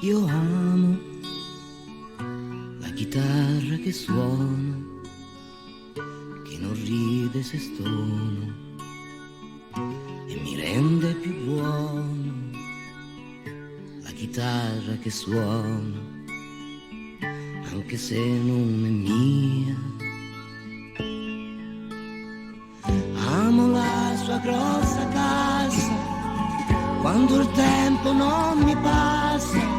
Io amo la chitarra che suono, che non ride se stono e mi rende più buono. La chitarra che suono, anche se non è mia. Amo la sua grossa casa, quando il tempo non mi passa,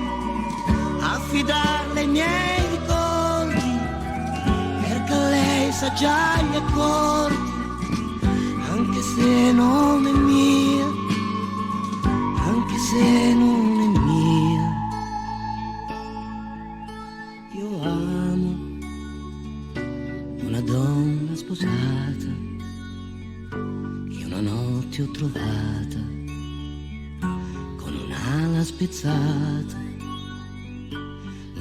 affidarle i miei ricordi, perché lei sa già gli accordi, anche se non è mia, anche se non è mia. Io amo una donna sposata che una notte ho trovata con un'ala spezzata.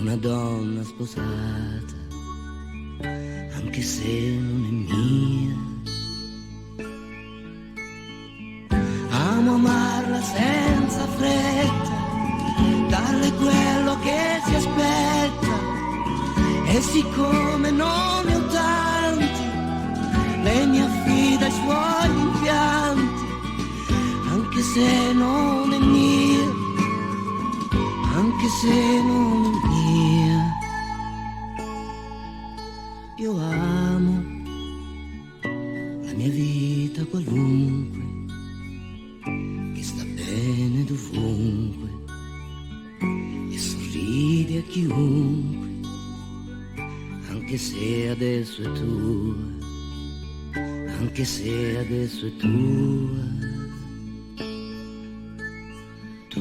Una donna sposata, anche se non è mia. Amo amarla senza fretta, darle quello che si aspetta, e siccome non ne ho tanti, lei mi affida i suoi impianti, anche se non è mia, anche se non è mia. Io amo la mia vita qualunque, che sta bene dovunque e sorride a chiunque, anche se adesso è tua, anche se adesso è tua. Tu